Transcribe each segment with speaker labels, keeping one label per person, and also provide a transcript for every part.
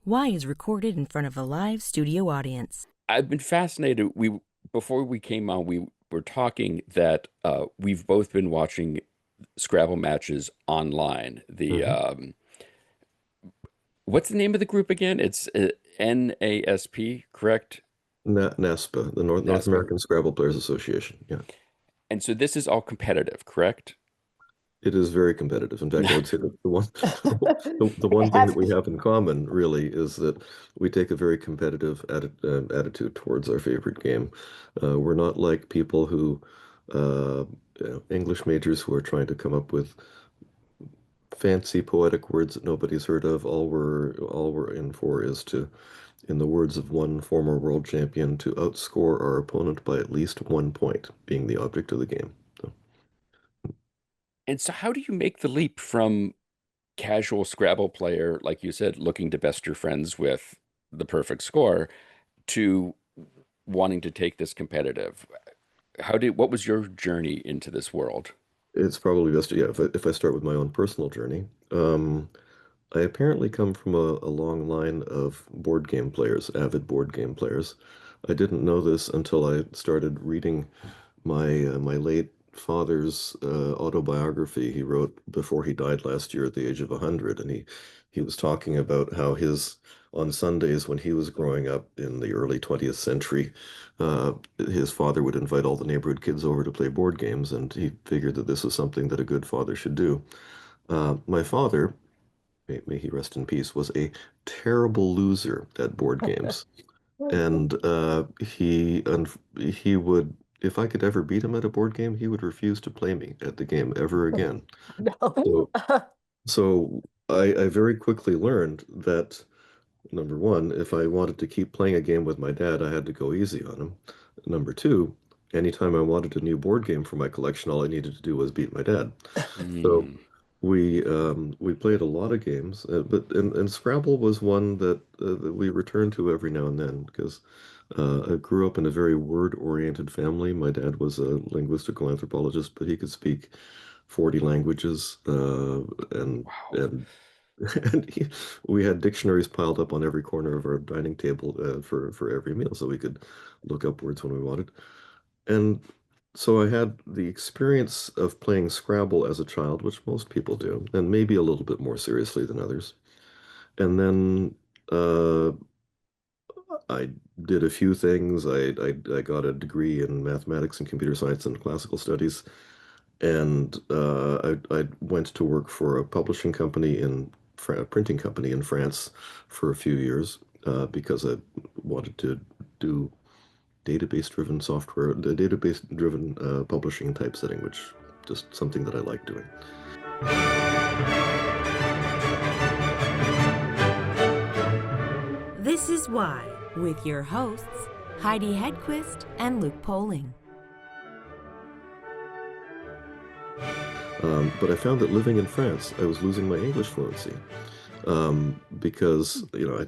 Speaker 1: Y is recorded in front of a live studio audience.
Speaker 2: I've been fascinated. We Before we came on, we were talking that we've both been watching Scrabble matches online.
Speaker 3: Hmm.
Speaker 2: What's the name of the group again? It's NASP, correct?
Speaker 3: NASPA, the North
Speaker 2: NASPA.
Speaker 3: American Scrabble Players Association. Yeah,
Speaker 2: And so this is all competitive, correct?
Speaker 3: it is very competitive. In fact, I would say that the one the
Speaker 4: It
Speaker 3: one thing
Speaker 4: has
Speaker 3: that we have in common really is that we take a very competitive attitude towards our favorite game. We're not like people who English majors who are trying to come up with fancy poetic words that nobody's heard of. All we're in for is to, in the words of one former world champion, to outscore our opponent by at least 1 point, being the object of the game. So
Speaker 2: And so how do you make the leap from casual Scrabble player, like you said, looking to best your friends with the perfect score, to wanting to take this competitive? What was your journey into this world?
Speaker 3: it's probably best, yeah, if I start with my own personal journey. I apparently come from a long line of board game players, avid board game players. I didn't know this until I started reading my late father's autobiography he wrote before he died last year at the age of 100, and he was talking about how his on Sundays when he was growing up in the early 20th century, his father would invite all the neighborhood kids over to play board games, and he figured that this was something that a good father should do. My father, may he rest in peace, was a terrible loser at board games. And he would, if I could ever beat him at a board game, he would refuse to play me at the game ever again.
Speaker 4: no.
Speaker 3: So, so I very quickly learned that number one, if I wanted to keep playing a game with my dad, I had to go easy on him. Number two, anytime I wanted a new board game for my collection, all I needed to do was beat my dad. So
Speaker 2: Mm.
Speaker 3: we played a lot of games, but Scrabble was one that we returned to every now and then because I grew up in a very word-oriented family. My dad was a linguistical anthropologist, but he could speak 40 languages,
Speaker 2: Wow.
Speaker 3: and we had dictionaries piled up on every corner of our dining table for every meal, so we could look up words when we wanted. And so I had the experience of playing Scrabble as a child, which most people do, and maybe a little bit more seriously than others. And then uh, I did a few things. I got a degree in mathematics and computer science and classical studies, and I went to work for a publishing company a printing company in France for a few years because I wanted to do database-driven software, the database-driven publishing typesetting, which just something that I like doing.
Speaker 1: This is Why, with your hosts, Heidi Hedquist and Luke Poling.
Speaker 3: But I found that living in France, I was losing my English fluency because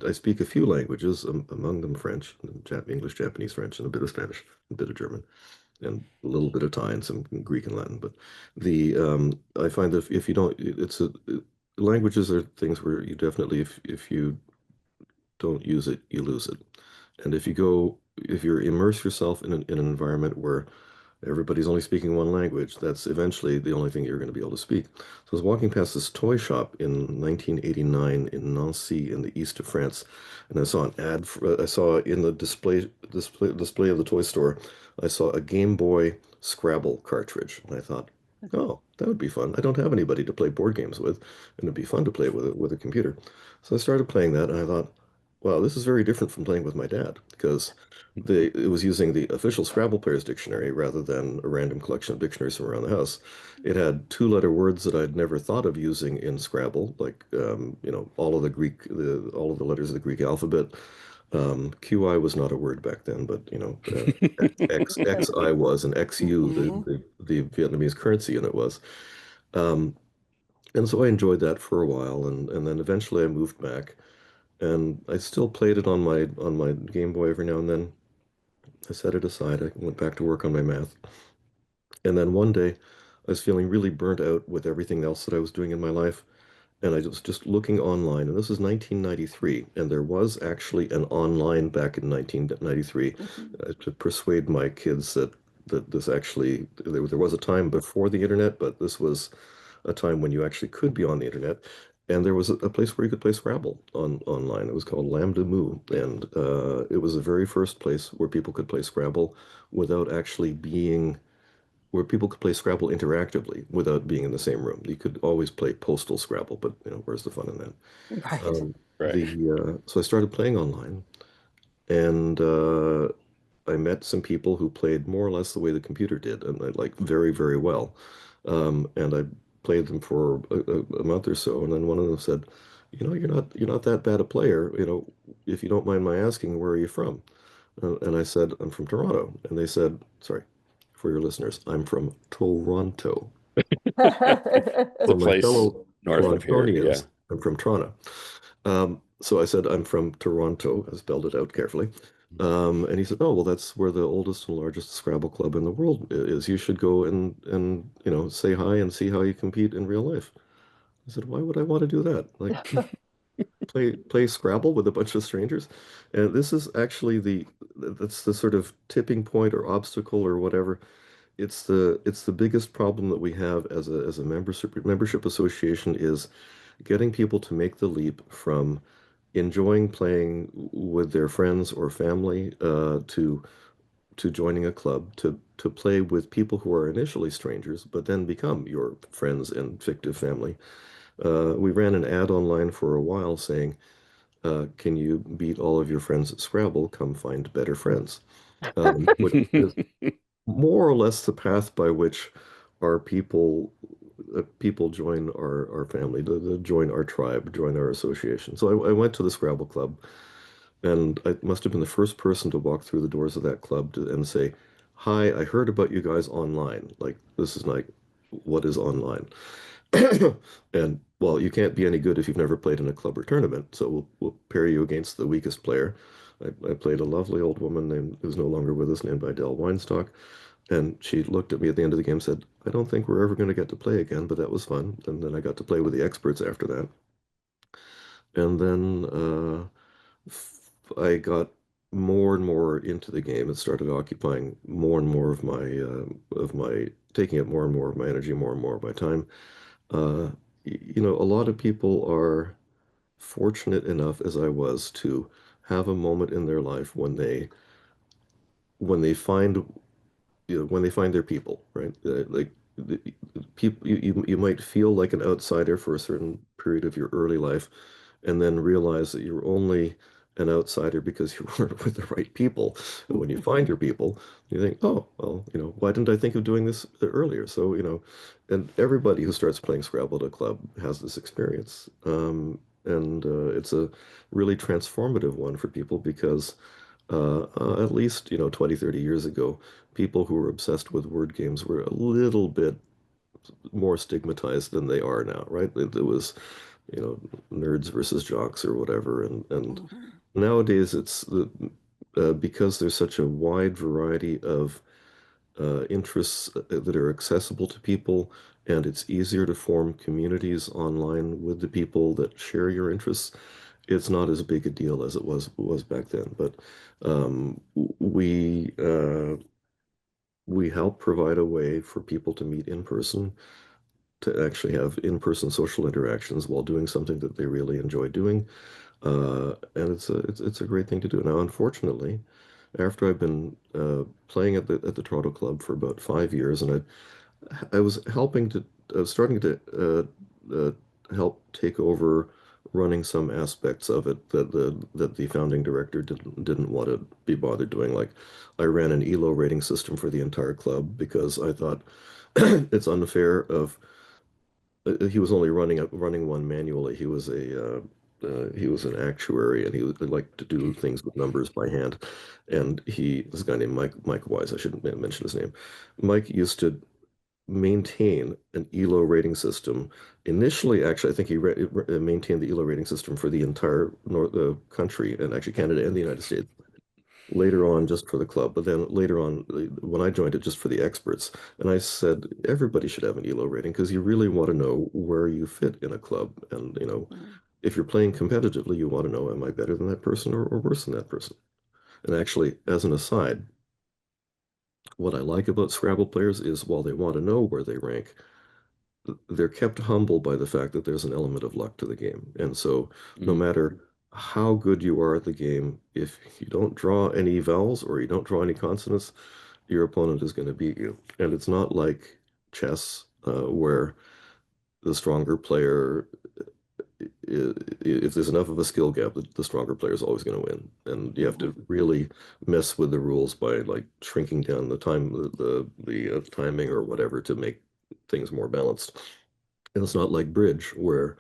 Speaker 3: I speak a few languages, among them French, English, Japanese, French, and a bit of Spanish, a bit of German, and a little bit of Thai and some Greek and Latin. But the I find that if you don't, languages are things where you definitely, if you don't use it, you lose it. And if you immerse yourself in an environment where everybody's only speaking one language, that's eventually the only thing you're going to be able to speak. So I was walking past this toy shop in 1989 in Nancy in the east of France, and I saw an ad. I saw in the display of the toy store, I saw a Game Boy Scrabble cartridge, and I thought, oh, that would be fun. I don't have anybody to play board games with, and it'd be fun to play with a computer. So I started playing that, and I thought, wow, this is very different from playing with my dad because it was using the official Scrabble Players Dictionary rather than a random collection of dictionaries from around the house. It had two-letter words that I'd never thought of using in Scrabble, like all of the letters of the Greek alphabet. QI was not a word back then, but XI was, and XU
Speaker 4: Mhm.
Speaker 3: the Vietnamese currency unit was. Um, and so I enjoyed that for a while, and then eventually I moved back, and I still played it on my Game Boy every now and then. I set it aside. I went back to work on my math. And then one day I was feeling really burnt out with everything else that I was doing in my life. and I was just looking online, and this is 1993, and there was actually an online back in 1993 to persuade my kids that this actually there was a time before the internet, but this was a time when you actually could be on the internet. And there was a place where you could play Scrabble online. It was called Lambda Moo, and it was the very first place where people could play Scrabble without actually being where people could play Scrabble interactively without being in the same room. You could always play postal Scrabble, but where's the fun in that?
Speaker 4: Right.
Speaker 2: Right.
Speaker 3: So I started playing online, and I met some people who played more or less the way the computer did, and I like very, very well. And I played them for a month or so, and then one of them said, you're not that bad a player. If you don't mind my asking, where are you from?" And I said, "I'm from Toronto." And they said, "Sorry, for your listeners, I'm from Toronto."
Speaker 2: The
Speaker 3: For my
Speaker 2: place
Speaker 3: fellow
Speaker 2: north of here. Yeah.
Speaker 3: Torontonians, I'm from Toronto. So I said, "I'm from Toronto." I spelled it out carefully. And he said, "Oh, well, that's where the oldest and largest Scrabble club in the world is. You should go and say hi and see how you compete in real life." I said, "Why would I want to do that? Like play Scrabble with a bunch of strangers?" And this is actually that's the sort of tipping point or obstacle or whatever. It's the biggest problem that we have as a membership association is getting people to make the leap from enjoying playing with their friends or family to joining a club to play with people who are initially strangers but then become your friends and fictive family. We ran an ad online for a while saying, "Can you beat all of your friends at Scrabble? Come find better friends." Which is more or less the path by which our people join our family, to join our tribe, join our association. So I went to the Scrabble club, and I must have been the first person to walk through the doors of that club and say, "Hi, I heard about you guys online." Like this is like, what is online? And well, you can't be any good if you've never played in a club or tournament. So we'll pair you against the weakest player. I played a lovely old woman named who's no longer with us, named Idell Weinstock. And she looked at me at the end of the game and said, "I don't think we're ever going to get to play again, but that was fun." And then I got to play with the experts after that. And then I got more and more into the game. It started occupying more and more taking up more and more of my energy, more and more of my time. Uh, a lot of people are fortunate enough, as I was, to have a moment in their life when they find when they find their people, right? Like people, you might feel like an outsider for a certain period of your early life, and then realize that you're only an outsider because you weren't with the right people. And when you find your people, you think, "Oh, well, why didn't I think of doing this earlier?" So, and everybody who starts playing Scrabble at a club has this experience. And it's a really transformative one for people because at least, 20, 30 years ago, people who were obsessed with word games were a little bit more stigmatized than they are now, right? It was, you know, nerds versus jocks or whatever. And nowadays because there's such a wide variety of interests that are accessible to people, and it's easier to form communities online with the people that share your interests. It's not as big a deal as it was back then. But um, we uh, we help provide a way for people to meet in person, to actually have in-person social interactions while doing something that they really enjoy doing. And it's a great thing to do. Now, unfortunately, after I've been playing at the Toronto Club for about 5 years, and I was I was starting to help take over running some aspects of it that the founding director didn't want to be bothered doing. Like, I ran an ELO rating system for the entire club because I thought it's unfair of he was only running one manually. He was an actuary, and he would like to do things with numbers by hand. And this guy named Mike Wise, I shouldn't mention his name. Mike used to maintain an ELO rating system. Initially, actually, I think he maintained the ELO rating system for the entire country, and actually Canada and the United States. later on just for the club, but then later on when I joined it just for the experts. And I said everybody should have an ELO rating because you really want to know where you fit in a club. And,
Speaker 4: Mm.
Speaker 3: if you're playing competitively, you want to know, am I better than that person or worse than that person? And actually, as an aside, what I like about Scrabble players is while they want to know where they rank, they're kept humble by the fact that there's an element of luck to the game. And so no
Speaker 2: Mm.
Speaker 3: matter how good you are at the game, if you don't draw any vowels or you don't draw any consonants, your opponent is going to beat you. And it's not like chess, where the stronger player, if there's enough of a skill gap, the stronger player is always going to win. And you have
Speaker 4: Mhm.
Speaker 3: to really mess with the rules by like shrinking down the time, the timing or whatever to make things more balanced. And it's not like bridge, where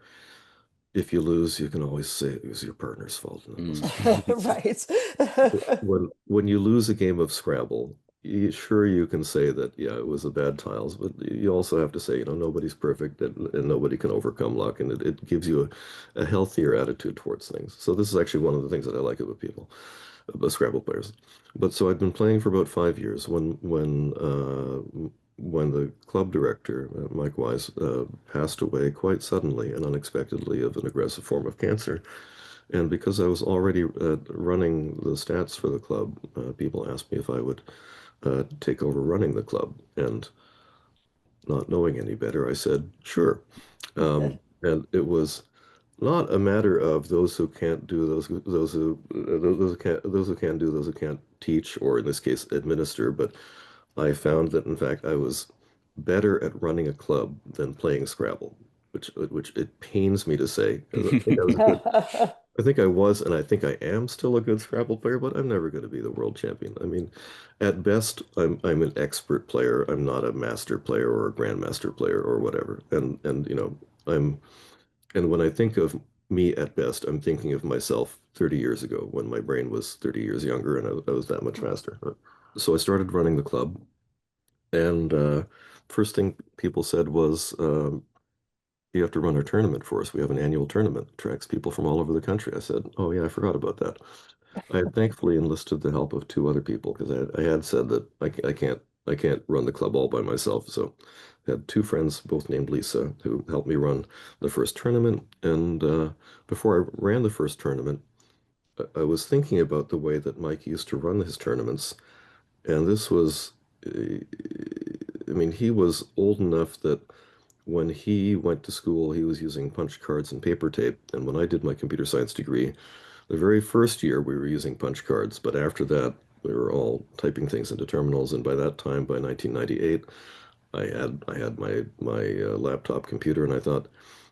Speaker 3: if you lose, you can always say it was your partner's fault and it
Speaker 2: Mm.
Speaker 3: wasn't you.
Speaker 4: Right.
Speaker 3: When you lose a game of Scrabble, sure you can say that, yeah, it was the bad tiles, but you also have to say, nobody's perfect and nobody can overcome luck, and it gives you a healthier attitude towards things. So this is actually one of the things that I like about people, about Scrabble players. But so I'd been playing for about 5 years when the club director, Mike Wise, passed away quite suddenly and unexpectedly of an aggressive form of cancer. And because I was already running the stats for the club, people asked me if I would take over running the club. And not knowing any better, I said, sure. And it was not a matter of those who can't do, those who can do, those who can't teach, or in this case, administer. But I found that in fact I was better at running a club than playing Scrabble, which it pains me to say, 'cause I think I was a good, I think I was, and I think I am still a good Scrabble player, but I'm never going to be the world champion. I mean, at best, I'm an expert player. I'm not a master player or a grandmaster player or whatever. And I'm and when I think of me at best, I'm thinking of myself 30 years ago when my brain was 30 years younger and I was that much faster. So I started running the club, and first thing people said was, you have to run our tournament for us. We have an annual tournament, attracts people from all over the country. I said, oh yeah, I forgot about that. I had thankfully enlisted the help of two other people because I had said that I can't run the club all by myself. So I had two friends, both named Lisa, who helped me run the first tournament. And before I ran the first tournament, I was thinking about the way that Mike used to run his tournaments. And this was, I mean, he was old enough that when he went to school, he was using punch cards and paper tape. And when I did my computer science degree, the very first year we were using punch cards, but after that, we were all typing things into terminals. And by that time, by 1998, I had my laptop computer, and I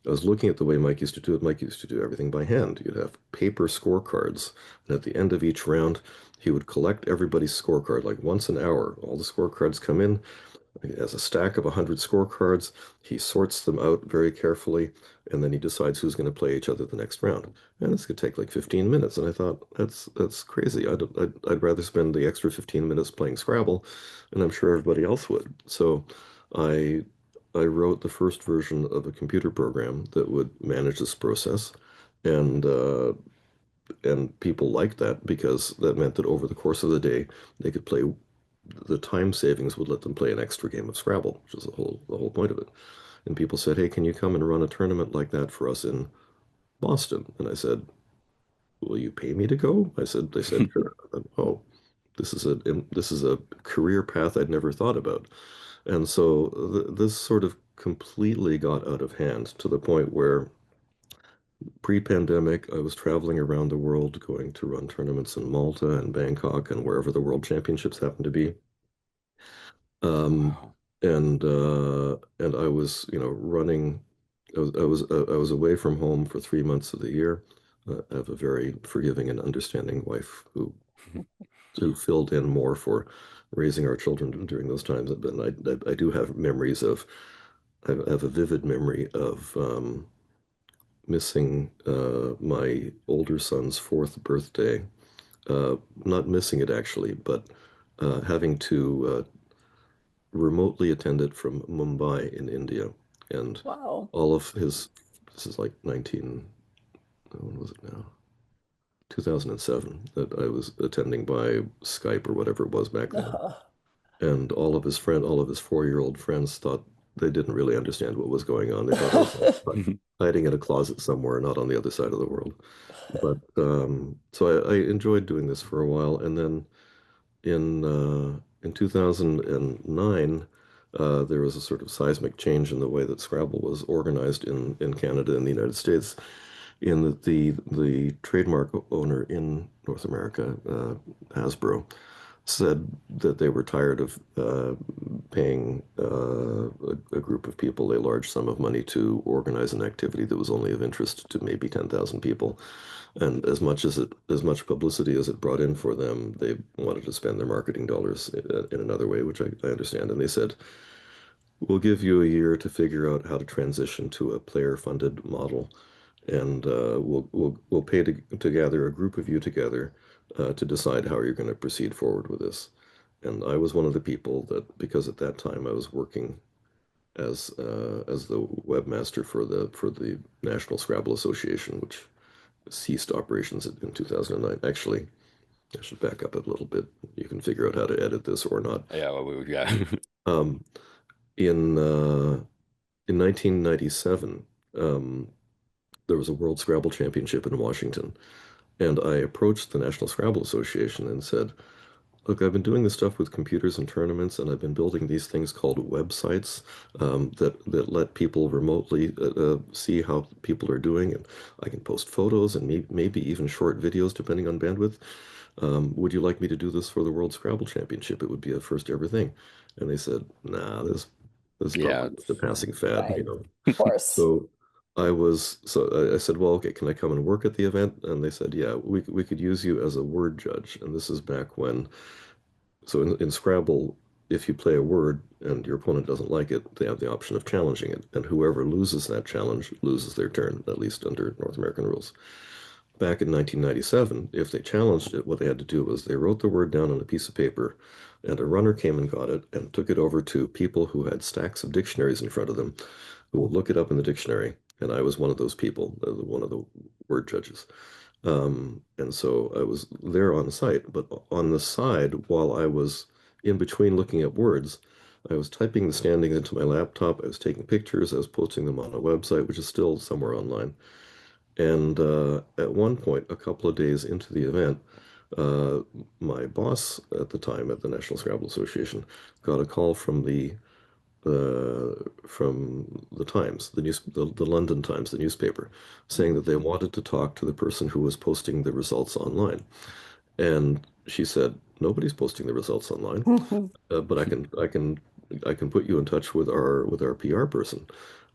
Speaker 3: was looking at the way Mike used to do it. Mike used to do everything by hand. You'd have paper scorecards, and at the end of each round, he would collect everybody's scorecard like once an hour. All the scorecards come in. He has a stack of 100 scorecards. He sorts them out very carefully, and then he decides who's going to play each other the next round. And this could take like 15 minutes. And I thought, that's crazy. I'd rather spend the extra 15 minutes playing Scrabble, and I'm sure everybody else would. So I I wrote the first version of a computer program that would manage this process, and people liked that because that meant that over the course of the day they could play. The time savings would let them play an extra game of Scrabble, which is the whole point of it. And people said, "Hey, can you come and run a tournament like that for us in Boston?" And I said, "Will you pay me to go?" They said, "Sure." I thought, oh, this is a career path I'd never thought about. And so this sort of completely got out of hand to the point where pre-pandemic, I was traveling around the world going to run tournaments in Malta and Bangkok and wherever the World Championships happened to be. Um,
Speaker 2: Wow.
Speaker 3: and I was, running. I was away from home for 3 months of the year. I have a very forgiving and understanding wife who filled in more for raising our children during those times. But I do have memories of. I have a vivid memory of missing my older son's fourth birthday. Not missing it actually, but having to remotely attended from Mumbai in India, and
Speaker 4: Wow.
Speaker 3: all of his, this is like when was it now? 2007 that I was attending by Skype or whatever it was back then. And all of his 4-year-old friends thought they didn't really understand what was going on. They thought I was like, hiding in a closet somewhere, not on the other side of the world. But so I enjoyed doing this for a while, and then in 2009, there was a sort of seismic change in the way that Scrabble was organized in Canada and the United States. In that the trademark owner in North America, Hasbro, said that they were tired of paying a group of people a large sum of money to organize an activity that was only of interest to maybe 10,000 people. And as much publicity as it brought in for them, they wanted to spend their marketing dollars in another way, which I understand. And they said, we'll give you a year to figure out how to transition to a player-funded model, and we'll pay to gather a group of you together to decide how you're going to proceed forward with this. And I was one of the people that, because at that time I was working as the webmaster for the National Scrabble Association, which ceased operations in 2009. Actually, I should back up a little bit. You can figure out how to edit this or not.
Speaker 2: Yeah, well, yeah.
Speaker 3: Um, in in 1997, um, there was a World Scrabble Championship in Washington, and I approached the National Scrabble Association and said, look, I've been doing this stuff with computers and tournaments, and I've been building these things called websites that let people remotely see how people are doing, and I can post photos and maybe even short videos depending on bandwidth. Would you like me to do this for the World Scrabble Championship? It would be a first ever thing. And they said, nah, this is
Speaker 2: Yeah.
Speaker 3: probably just a passing fad,
Speaker 4: Right.
Speaker 3: you know.
Speaker 4: Of course.
Speaker 3: So I said, well, okay, can I come and work at the event? And they said, yeah, we could use you as a word judge. And this is back when, so in Scrabble, if you play a word and your opponent doesn't like it, they have the option of challenging it. And whoever loses that challenge loses their turn, at least under North American rules. Back in 1997, if they challenged it, what they had to do was they wrote the word down on a piece of paper, and a runner came and got it and took it over to people who had stacks of dictionaries in front of them, who would look it up in the dictionary. And I was one of those people, one of the word judges. And so I was there on site, but on the side, while I was in between looking at words, I was typing the standings into my laptop. I was taking pictures. I was posting them on a website, which is still somewhere online. And at one point, a couple of days into the event, uh, my boss at the time at the National Scrabble Association got a call from the Times, the London Times, the newspaper, saying that they wanted to talk to the person who was posting the results online. And she said, nobody's posting the results online, but I can put you in touch with our PR person.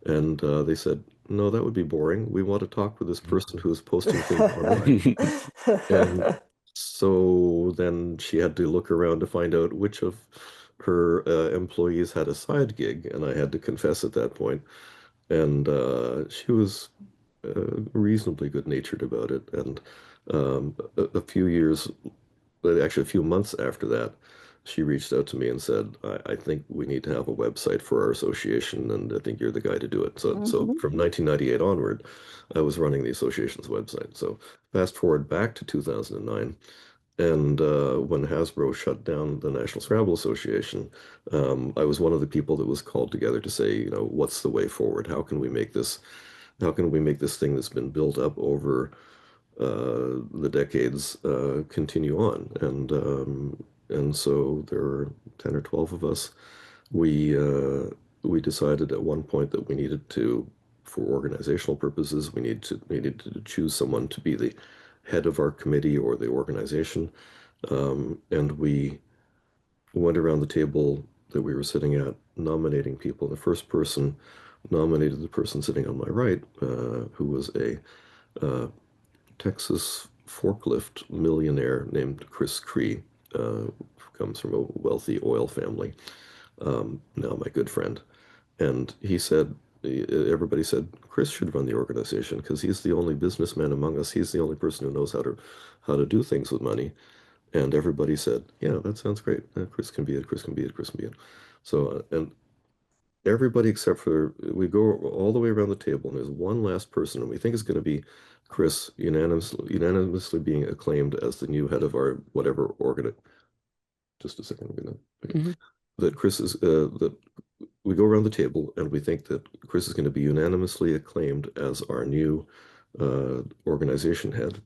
Speaker 3: And they said, no, that would be boring. We want to talk with this person who is posting things online. And so then she had to look around to find out which of her employees had a side gig, and I had to confess at that point. And she was reasonably good-natured about it. And a few years, actually a few months after that, she reached out to me and said, I think we need to have a website for our association, and I think you're the guy to do it. So
Speaker 4: Mhm.
Speaker 3: from 1998 onward, I was running the association's website. So fast forward back to 2009, and when Hasbro shut down the National Scrabble Association, I was one of the people that was called together to say, you know, what's the way forward? How can we make this thing that's been built up over the decades continue on? And so there were 10 or 12 of us. We decided at one point that we needed to, for organizational purposes, we needed to choose someone to be the head of our committee or the organization. And we went around the table that we were sitting at, nominating people. The first person nominated the person sitting on my right, who was a uh, Texas forklift millionaire named Chris Cree, who comes from a wealthy oil family, now my good friend. And he said, everybody said, Chris should run the organization because he's the only businessman among us. He's the only person who knows how to do things with money. And everybody said, yeah, that sounds great. Chris can be it. Chris can be it. Chris can be it. So, and everybody except for we go all the way around the table, and there's one last person, and we think it's going to be Chris unanimously being acclaimed as the new head of our whatever organ. Just a second, I'm gonna. Okay.
Speaker 2: Hmm.
Speaker 3: That Chris is that we go around the table, and we think that Chris is going to be unanimously acclaimed as our new organization head.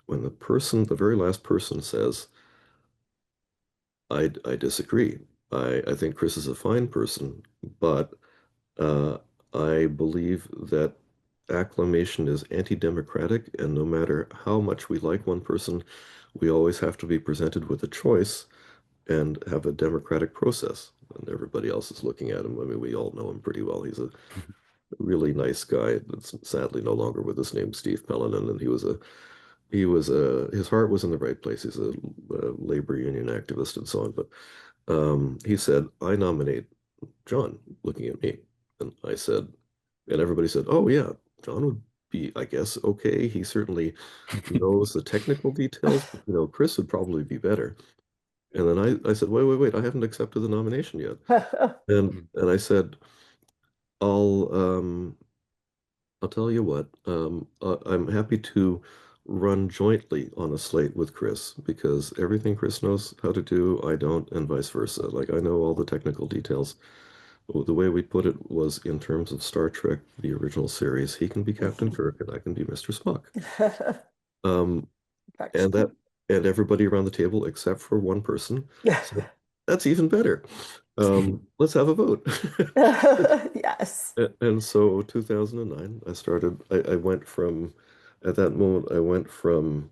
Speaker 3: When the very last person says, I disagree. I think Chris is a fine person, but uh, I believe that acclamation is anti-democratic, and no matter how much we like one person, we always have to be presented with a choice and have a democratic process. And everybody else is looking at him. I mean, we all know him pretty well. He's a really nice guy that's sadly no longer with us, named Steve Pellenin, and his heart was in the right place. He's a labor union activist and so on. But he said, I nominate John, looking at me. And I said, and everybody said, oh, yeah, John would be, I guess, okay. He certainly knows the technical details, but, Chris would probably be better. And then I said, wait, I haven't accepted the nomination yet. And I said, I'll um, I'll tell you what, I'm happy to run jointly on a slate with Chris because everything Chris knows how to do, I don't, and vice versa. Like I know all the technical details. The way we put it was in terms of Star Trek, the original series, he can be Captain Kirk and I can be Mr. Spock. Um, and
Speaker 4: Perfection.
Speaker 3: that and everybody around the table, except for one person, said, that's even better. Let's have a vote.
Speaker 4: Yes.
Speaker 3: And so 2009, I went from, at that moment, I went from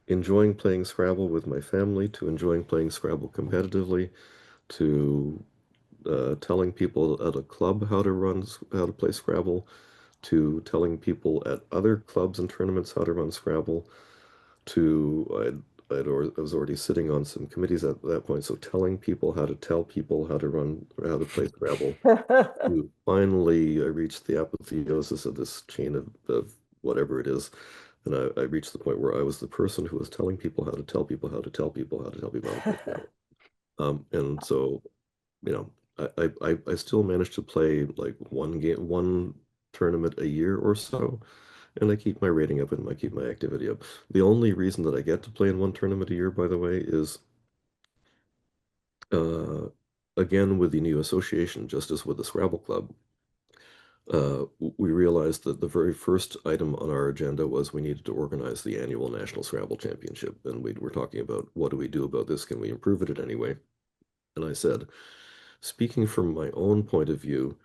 Speaker 3: enjoying playing Scrabble with my family to enjoying playing Scrabble competitively to telling people at a club how to play Scrabble, to telling people at other clubs and tournaments how to run Scrabble, I was already sitting on some committees at that point, so telling people how to tell people how to play Scrabble. Finally, I reached the apotheosis of this chain of whatever it is. And I reached the point where I was the person who was telling people how to tell people how to tell people how to tell people how to play Scrabble. And so, you know, I still managed to play like one tournament a year or so, and I keep my rating up and I keep my activity up. The only reason that I get to play in one tournament a year, by the way, is uh, again with the new association, just as with the Scrabble Club. We realized that the very first item on our agenda was we needed to organize the annual National Scrabble Championship. And we were talking about what do we do about this? Can we improve it in any way? And I said, speaking from my own point of view,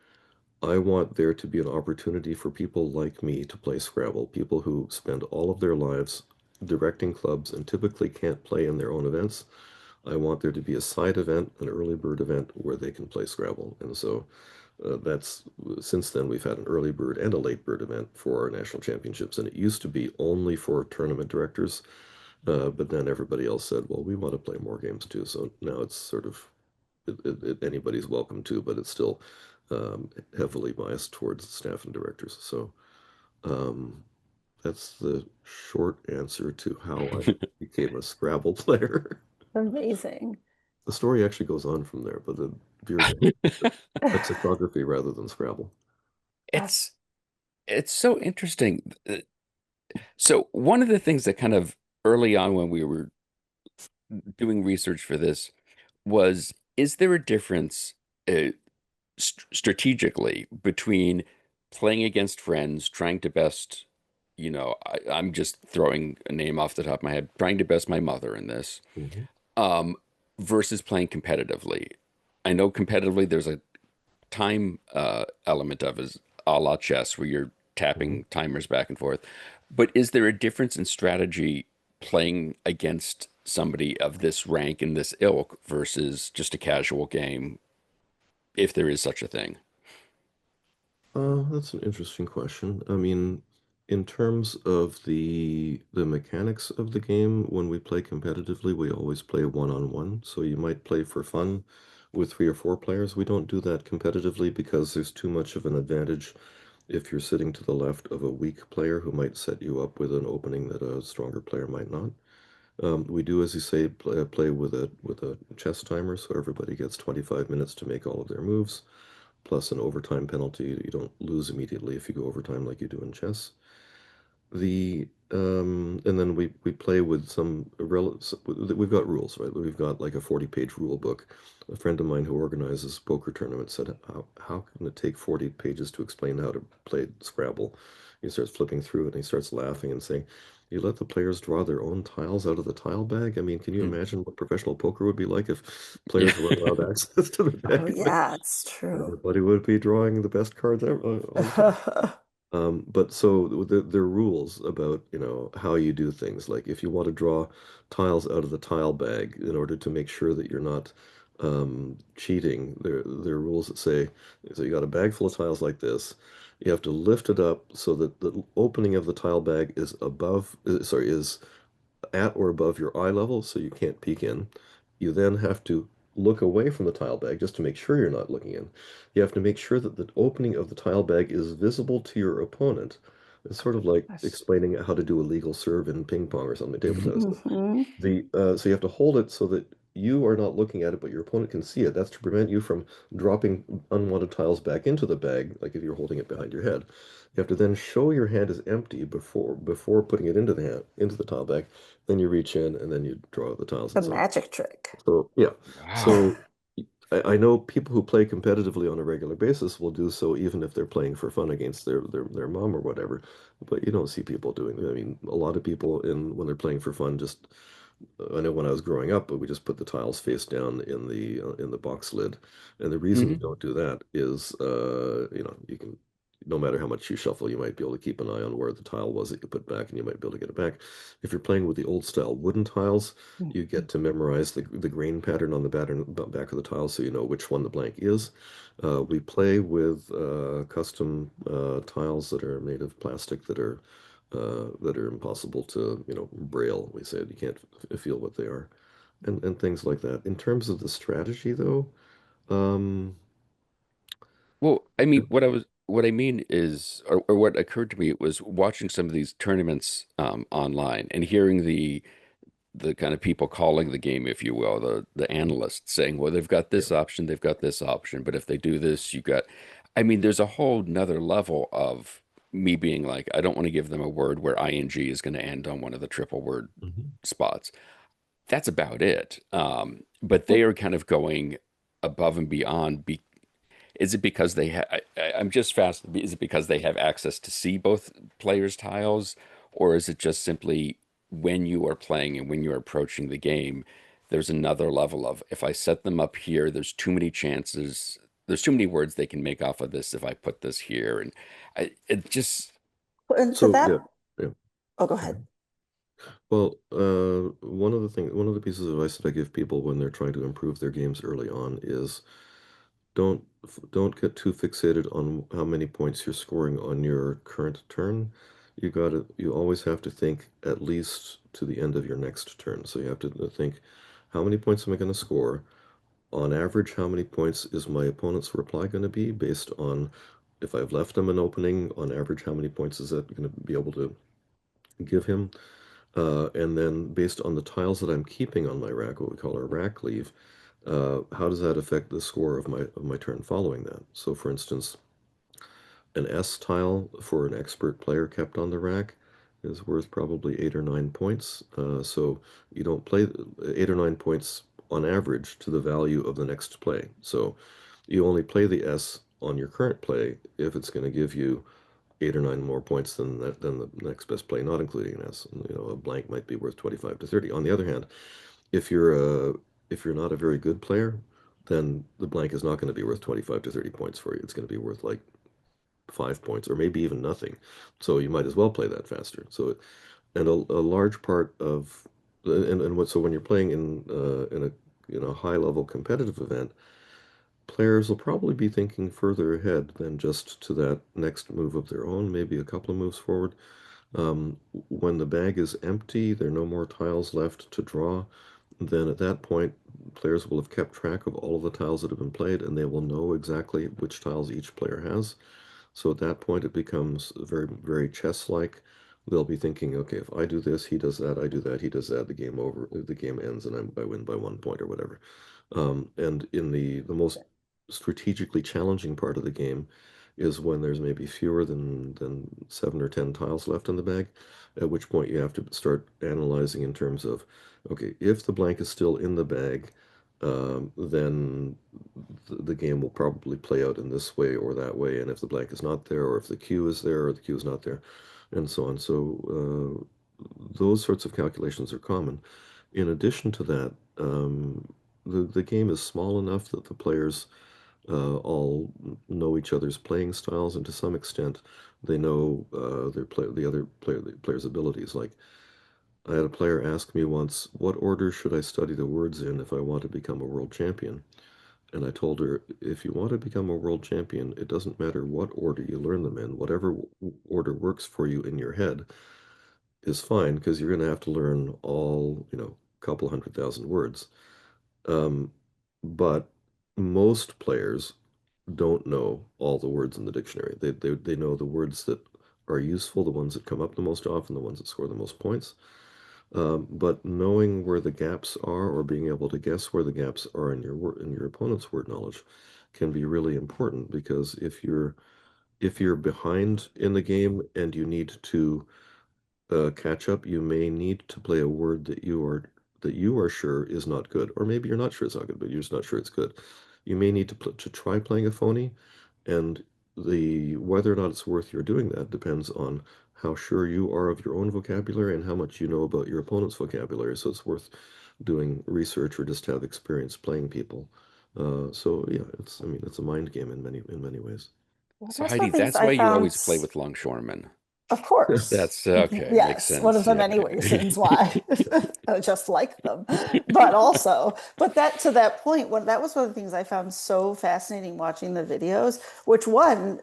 Speaker 3: I want there to be an opportunity for people like me to play Scrabble, people who spend all of their lives directing clubs and typically can't play in their own events. I want there to be a side event, an early bird event where they can play Scrabble. And so that's since then we've had an early bird and a late bird event for our national championships, and it used to be only for tournament directors, but then everybody else said, "Well, we want to play more games too." So now it's sort of anybody's welcome to, but it's still heavily biased towards staff and directors. So um, that's the short answer to how I became a Scrabble player.
Speaker 4: Amazing.
Speaker 3: The story actually goes on from there, but the beer lexicography rather than Scrabble.
Speaker 2: It's it's so interesting. So one of the things that kind of early on when we were doing research for this was, is there a difference strategically between playing against friends, trying to best, I'm just throwing a name off the top of my head, trying to best my mother in this,
Speaker 3: Mhm.
Speaker 2: um, versus playing competitively. I know competitively there's a time element of is a la chess where you're
Speaker 3: Mhm.
Speaker 2: tapping timers back and forth. But is there a difference in strategy playing against somebody of this rank and this ilk versus just a casual game, if there is such a thing?
Speaker 3: That's an interesting question. I mean, in terms of the mechanics of the game, when we play competitively, we always play one-on-one. So you might play for fun with three or four players. We don't do that competitively because there's too much of an advantage if you're sitting to the left of a weak player who might set you up with an opening that a stronger player might not. We do, as you say, play with a chess timer, so everybody gets 25 minutes to make all of their moves. plus an overtime penalty. You don't lose immediately if you go overtime like you do in chess. And then we play with some we've got rules, right? We've got like a 40-page rule book. A friend of mine who organizes poker tournaments said, how can it take 40 pages to explain how to play Scrabble? He starts flipping through it and he starts laughing and saying, you let the players draw their own tiles out of the tile bag? I mean, can you
Speaker 2: Hmm.
Speaker 3: imagine what professional poker would be like if
Speaker 2: Yeah.
Speaker 3: players weren't allowed access to the
Speaker 4: Oh,
Speaker 3: bag?
Speaker 4: yeah, it's true.
Speaker 3: Everybody would be drawing the best cards ever, all the time. But so there are rules about, how you do things. Like if you want to draw tiles out of the tile bag in order to make sure that you're not cheating, there are rules that say, so you got a bag full of tiles like this. You have to lift it up so that the opening of the tile bag is is at or above your eye level, so you can't peek in. You then have to look away from the tile bag just to make sure you're not looking in. You have to make sure that the opening of the tile bag is visible to your opponent. It's sort of like
Speaker 4: Gosh.
Speaker 3: explaining how to do a legal serve in ping pong or something, table tennis.
Speaker 4: Mhm.
Speaker 3: So you have to hold it so that you are not looking at it, but your opponent can see it. That's to prevent you from dropping unwanted tiles back into the bag, like if you're holding it behind your head. You have to then show your hand is empty before putting it into the tile bag. Then you reach in and then you draw out the tiles
Speaker 4: The
Speaker 3: and so on.
Speaker 4: magic trick.
Speaker 3: So yeah.
Speaker 2: Wow.
Speaker 3: So I know people who play competitively on a regular basis will do so even if they're playing for fun against their mom or whatever. But you don't see people doing that. I mean, a lot of people when they're playing for fun just I know when I was growing up, but we just put the tiles face down in the box lid. And the reason you
Speaker 2: Hmm.
Speaker 3: don't do that is, you can, no matter how much you shuffle, you might be able to keep an eye on where the tile was that you put back, and you might be able to get it back. If you're playing with the old style wooden tiles, you
Speaker 4: Mhm.
Speaker 3: get to memorize the grain pattern on the back of the tile, so you know which one the blank is. We play with custom tiles that are made of plastic that are impossible to, braille. We said you can't feel what they are, and things like that. In terms of the strategy, though, um,
Speaker 2: Well, I mean, what I mean is, or what occurred to me was watching some of these tournaments online and hearing the kind of people calling the game, if you will, the analysts saying, well, they've got
Speaker 3: yeah,
Speaker 2: this option, they've got this option, but if they do this, you got, I mean, there's a whole nother level of me being like, I don't want to give them a word where ing is going to end on one of the triple word
Speaker 3: mhm.
Speaker 2: spots. That's about it. But they are kind of going above and beyond. Is it because they have? I'm just fascinated. Is it because they have access to see both players' tiles, or is it just simply when you are playing and when you're approaching the game, there's another level of if I set them up here, there's too many chances, there's too many words they can make off of this if I put this here, and it just
Speaker 4: And to
Speaker 3: So yeah,
Speaker 4: that,
Speaker 3: yeah.
Speaker 4: oh, go
Speaker 3: Go
Speaker 4: ahead.
Speaker 3: ahead. Well, one of the pieces of advice that I give people when they're trying to improve their games early on is don't get too fixated on how many points you're scoring on your current turn. You always have to think at least to the end of your next turn. So you have to think, how many points am I going to score? On average, how many points is my opponent's reply going to be based on if I've left him an opening, on average, how many points is that going to be able to give him? And then based on the tiles that I'm keeping on my rack, what we call our rack leave, how does that affect the score of my turn following that? So for instance, an S tile for an expert player kept on the rack is worth probably 8 or 9 points. So you don't play 8 or 9 points on average to the value of the next play. So you only play the S on your current play if it's going to give you 8 or 9 more points than the next best play, not including an S. And, a blank might be worth 25 to 30. On the other hand, if you're not a very good player, then the blank is not going to be worth 25 to 30 points for you. It's going to be worth like 5 points or maybe even nothing. So you might as well play that faster. So and a large part of and what so when you're playing in a high level competitive event, players will probably be thinking further ahead than just to that next move of their own, maybe a couple of moves forward. When the bag is empty, there are no more tiles left to draw. Then at that point, players will have kept track of all of the tiles that have been played, and they will know exactly which tiles each player has. So at that point, it becomes very, very chess-like. They'll be thinking, okay, if I do this, he does that, I do that, he does that, the game over, the game ends, and I win by 1 point or whatever. And in the most strategically challenging part of the game is when there's maybe fewer than 7 or 10 tiles left in the bag, at which point you have to start analyzing in terms of, okay, if the blank is still in the bag, then the game will probably play out in this way or that way, and if the blank is not there, or if the cue is there or the cue is not there, and so on. So those sorts of calculations are common. In addition to that, the game is small enough that the players all know each other's playing styles, and to some extent, they know the other player's abilities. Like I had a player ask me once, "What order should I study the words in if I want to become a world champion?" And I told her, "If you want to become a world champion, it doesn't matter what order you learn them in. Whatever order works for you in your head is fine, because you're going to have to learn all, couple 100,000 words." Um, but most players don't know all the words in the dictionary. They know the words that are useful, the ones that come up the most often, the ones that score the most points. But knowing where the gaps are, or being able to guess where the gaps are in your opponent's word knowledge, can be really important, because if you're behind in the game and you need to catch up, you may need to play a word that you are sure is not good, or maybe you're not sure it's not good, but you're just not sure it's good. You may need to try playing a phony, and the whether or not it's worth your doing that depends on how sure you are of your own vocabulary and how much you know about your opponent's vocabulary. So it's worth doing research or just have experience playing people. So yeah, it's a mind game in many ways.
Speaker 4: Well,
Speaker 2: So
Speaker 4: that's one
Speaker 2: Heidi,
Speaker 4: of the things
Speaker 2: that's
Speaker 4: I
Speaker 2: why you
Speaker 4: found,
Speaker 2: always play with longshoremen.
Speaker 4: of course.
Speaker 2: That's okay, makes
Speaker 4: Yes, one of
Speaker 2: sense.
Speaker 4: the
Speaker 2: Yeah.
Speaker 4: many reasons why I just like them. But that to that point, that was one of the things I found so fascinating watching the videos, which one,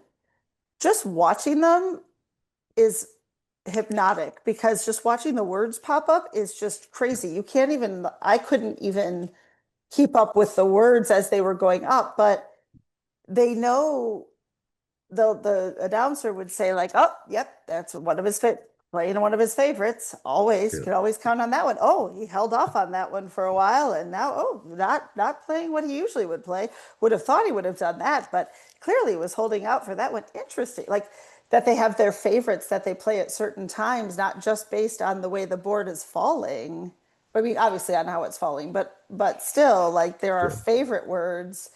Speaker 4: just watching them is hypnotic, because just watching the words pop up is just crazy. I couldn't even keep up with the words as they were going up, but they know, the announcer would say like, "Oh, yep, that's one of his playing one of his favorites. Always
Speaker 3: Yeah.
Speaker 4: could always count on that one. Oh, he held off on that one for a while, and now, oh, not playing what he usually would play. Would have thought he would have done that, but clearly was holding out for that one." Interesting, like that they have their favorites that they play at certain times, not just based on the way the board is falling. I mean, obviously on how it's falling, but still, like there are
Speaker 3: Yeah.
Speaker 4: favorite words.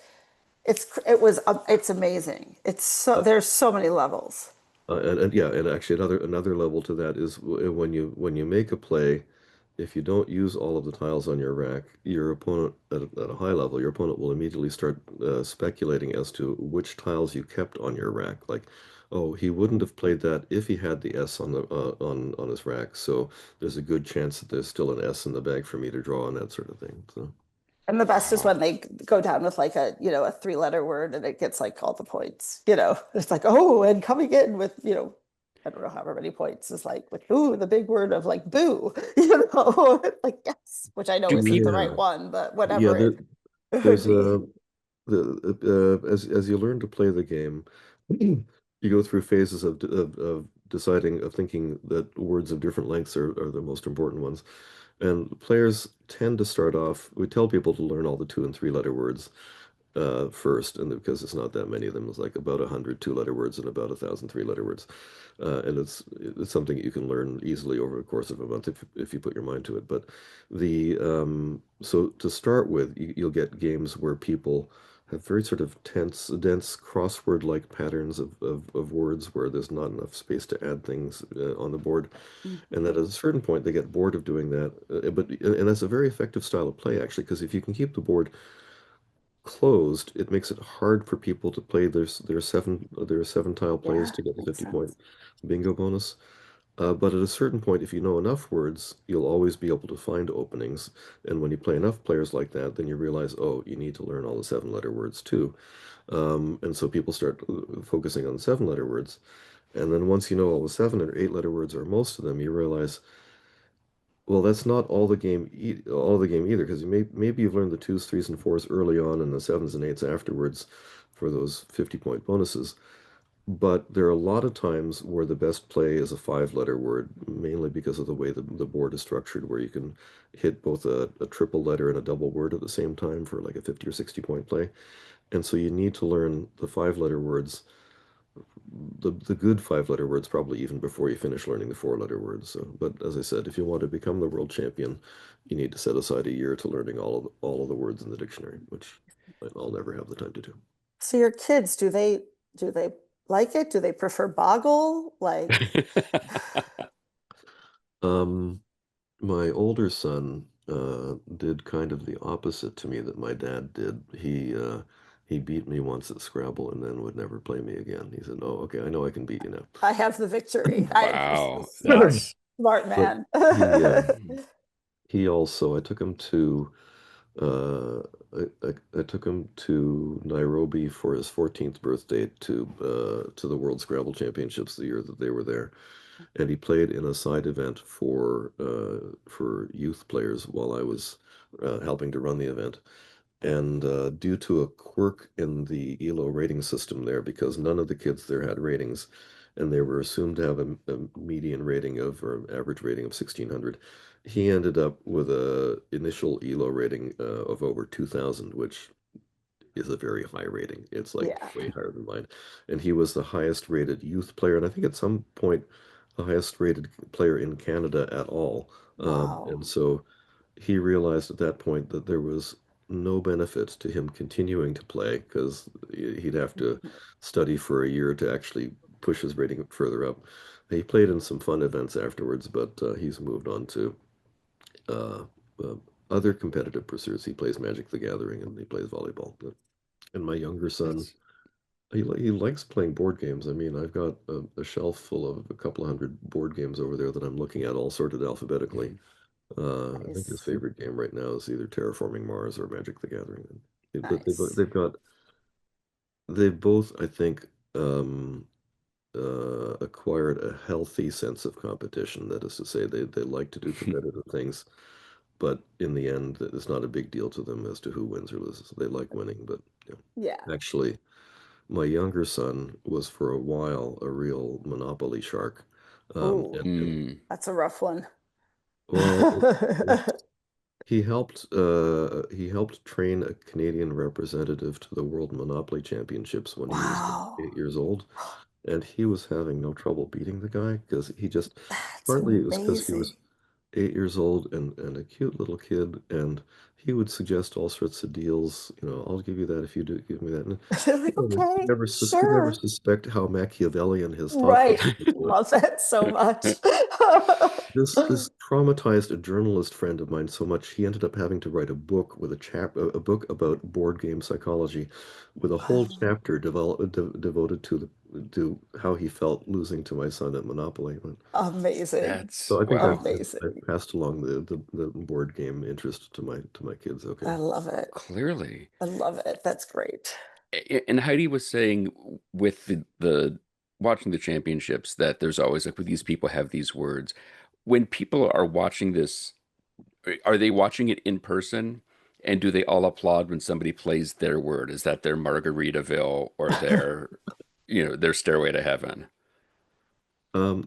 Speaker 4: It's amazing. There's so many levels.
Speaker 3: And yeah, and actually another level to that is when you make a play, if you don't use all of the tiles on your rack, your opponent at a high level, your opponent will immediately start speculating as to which tiles you kept on your rack. Like, oh, he wouldn't have played that if he had the S on his rack. So there's a good chance that there's still an S in the bag for me to draw on, that sort of thing. So
Speaker 4: And the best is
Speaker 2: Wow.
Speaker 4: when they go down with like a 3-letter word, and it gets like all the points. It's like, oh, and coming in with, I don't know however many points is like, ooh, the big word of like boo, like yes, which I know isn't
Speaker 2: Do
Speaker 4: the
Speaker 3: yeah,
Speaker 4: right one, but
Speaker 3: yeah.
Speaker 4: whatever it would
Speaker 3: There's
Speaker 4: be.
Speaker 3: as you learn to play the game, you go through phases of deciding, of thinking that words of different lengths are the most important ones. And players tend to start off, we tell people to learn all the 2 and 3 letter words first, and because it's not that many of them, it's like about 100 2-letter words and about 1,000 3-letter words. And it's something you can learn easily over the course of a month if you put your mind to it. But so to start with, you'll get games where people have very sort of dense crossword-like patterns of words where there's not enough space to add things on the board. And then
Speaker 4: Mhm.
Speaker 3: at a certain point, they get bored of doing that. And that's a very effective style of play, actually, because if you can keep the board closed, it makes it hard for people to play their seven tile plays
Speaker 4: Yeah,
Speaker 3: to get the
Speaker 4: makes
Speaker 3: 50
Speaker 4: sense.
Speaker 3: point bingo bonus. But at a certain point, if you know enough words, you'll always be able to find openings. And when you play enough players like that, then you realize, oh, you need to learn all the 7-letter words too. And so people start focusing on the 7-letter words. And then once you know all the 7 or 8-letter words, or most of them, you realize, well, that's not all the game either, because maybe you've learned the twos, threes, and fours early on, and the sevens and eights afterwards for those 50-point bonuses. But there are a lot of times where the best play is a 5-letter word, mainly because of the way the board is structured, where you can hit both a triple letter and a double word at the same time for like a 50 or 60-point play. And so you need to learn the five-letter words, the good five-letter words probably even before you finish learning the four-letter words. So, but as I said, if you want to become the world champion, you need to set aside a year to learning all of the words in the dictionary, which I'll never have the time to do.
Speaker 4: So your kids, do they like it? Do they prefer Boggle? Like,
Speaker 3: Um, my older son did kind of the opposite to me that my dad did. He beat me once at Scrabble and then would never play me again. He said, "Oh, okay, I know I can beat you now."
Speaker 4: I have the victory.
Speaker 2: Wow,
Speaker 4: Smart,
Speaker 2: that's
Speaker 4: smart
Speaker 3: But
Speaker 4: man.
Speaker 3: he he also I took him to uh I took him to Nairobi for his 14th birthday to the World Scrabble Championships the year that they were there. And he played in a side event for youth players while I was helping to run the event. And due to a quirk in the ELO rating system there, because none of the kids there had ratings, and they were assumed to have a median rating of or average rating of 1600, he ended up with a initial ELO rating of over 2000, which is a very high rating. It's like
Speaker 4: Yeah.
Speaker 3: way higher than mine. And he was the highest rated youth player, and I think at some point the highest rated player in Canada at all.
Speaker 4: Wow.
Speaker 3: And so he realized at that point that there was no benefit to him continuing to play because he'd have to study for a year to actually push his rating further up. He played in some fun events afterwards, but he's moved on to uh, uh, other competitive pursuits. He plays Magic the Gathering and he plays volleyball. And my younger son,
Speaker 2: that's
Speaker 3: he likes playing board games. I mean, I've got a shelf full of a couple of hundred board games over there that I'm looking at, all sorted alphabetically. I think his
Speaker 4: Nice.
Speaker 3: favorite game right now is either Terraforming Mars or Magic the Gathering. But
Speaker 4: Nice.
Speaker 3: they've both, I think, acquired a healthy sense of competition. That is to say, they like to do competitive things, but in the end, it's not a big deal to them as to who wins or loses. They like winning, but
Speaker 4: Yeah.
Speaker 3: actually, my younger son was for a while a real Monopoly shark.
Speaker 4: Oh,
Speaker 3: And
Speaker 2: mm.
Speaker 4: that's a rough one.
Speaker 3: well, he helped train a Canadian representative to the World Monopoly Championships when he was
Speaker 4: Wow.
Speaker 3: 8 years old, and he was having no trouble beating the guy because he just
Speaker 4: That's
Speaker 3: partly it was because he
Speaker 4: amazing.
Speaker 3: was 8 years old and a cute little kid, and he would suggest all sorts of deals. I'll give you that if you do give me that. And
Speaker 4: Like, okay,
Speaker 3: could never
Speaker 4: sure.
Speaker 3: suspect how Machiavellian his thought
Speaker 4: Right.
Speaker 3: process was.
Speaker 4: Love that so much.
Speaker 3: This traumatized a journalist friend of mine so much he ended up having to write a book with a book about board game psychology, with a whole
Speaker 4: Wow.
Speaker 3: chapter devoted to how he felt losing to my son at Monopoly.
Speaker 4: Amazing.
Speaker 3: So
Speaker 2: That's
Speaker 3: I think
Speaker 2: wow.
Speaker 3: I've
Speaker 4: Amazing.
Speaker 3: passed along the board game interest to my kids. Okay.
Speaker 4: I love it.
Speaker 2: Clearly.
Speaker 4: I love it. That's great.
Speaker 2: And Heidi was saying with the watching the championships that there's always like with these people have these words. When people are watching this, are they watching it in person? And do they all applaud when somebody plays their word? Is that their Margaritaville or their Stairway to Heaven?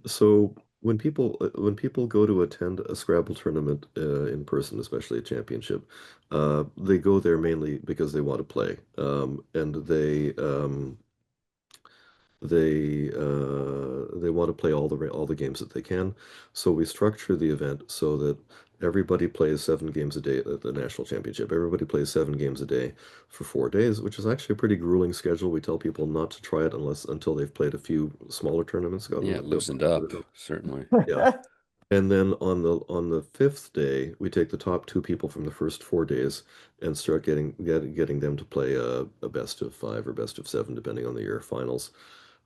Speaker 3: So when people go to attend a Scrabble tournament in person, especially a championship, they go there mainly because they want to play, and they want to play all the games that they can. So we structure the event so that everybody plays 7 games a day at the national championship. Everybody plays 7 games a day for 4 days, which is actually a pretty grueling schedule. We tell people not to try it until they've played a few smaller tournaments,
Speaker 2: Yeah, loosened up, certainly.
Speaker 3: yeah. And then on the fifth day, we take the top two people from the first 4 days and start getting them to play a best of five or best of seven, depending on the year finals.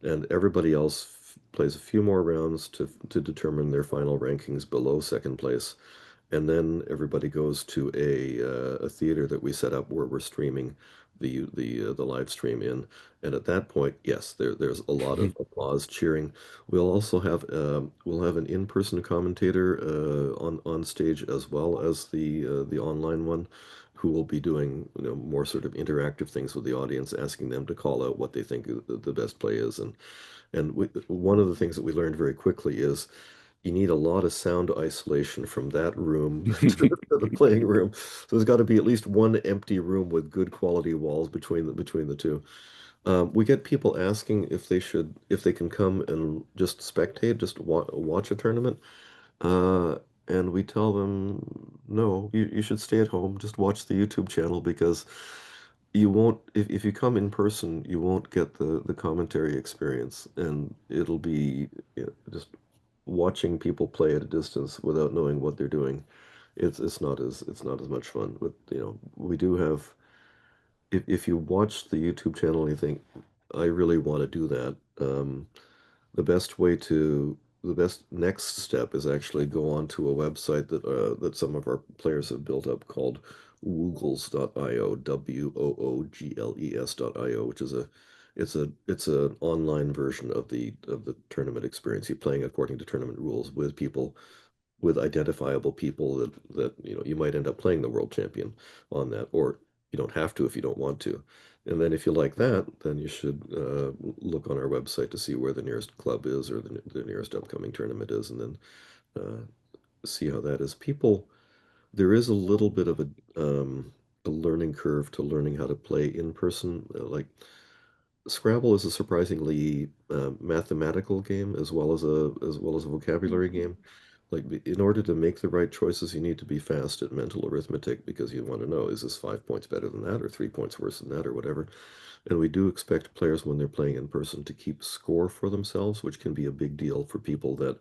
Speaker 3: And everybody else plays a few more rounds to determine their final rankings below second place. And then everybody goes to a theater that we set up where we're streaming the live stream in. And at that point, yes, there's a lot of applause, cheering. We'll have an in-person commentator on stage as well as the online one, who will be doing more sort of interactive things with the audience, asking them to call out what they think the best play is. And one of the things that we learned very quickly is you need a lot of sound isolation from that room to the playing room. So there's got to be at least one empty room with good quality walls between the two. We get people asking if they can come and just spectate, just watch a tournament. Uh, and we tell them, no, you should stay at home, just watch the YouTube channel because you won't, if you come in person, you won't get the commentary experience, and it'll be, just watching people play at a distance without knowing what they're doing. It's not as much fun. But we do have, if you watch the YouTube channel and you think, I really want to do that, the best way to the best next step is actually go onto a website that some of our players have built up called woogles.io, woogles.io, which is it's an online version of the tournament experience. You're playing according to tournament rules with people, with identifiable people that you might end up playing the world champion on that, or you don't have to if you don't want to. And then if you like that, then you should look on our website to see where the nearest club is, or the nearest upcoming tournament is, and then see how that is. There is a little bit of a learning curve to learning how to play in person. Like Scrabble is a surprisingly mathematical game as well as a vocabulary game. Like in order to make the right choices, you need to be fast at mental arithmetic because you want to know, is this 5 points better than that or 3 points worse than that or whatever. And we do expect players when they're playing in person to keep score for themselves, which can be a big deal for people that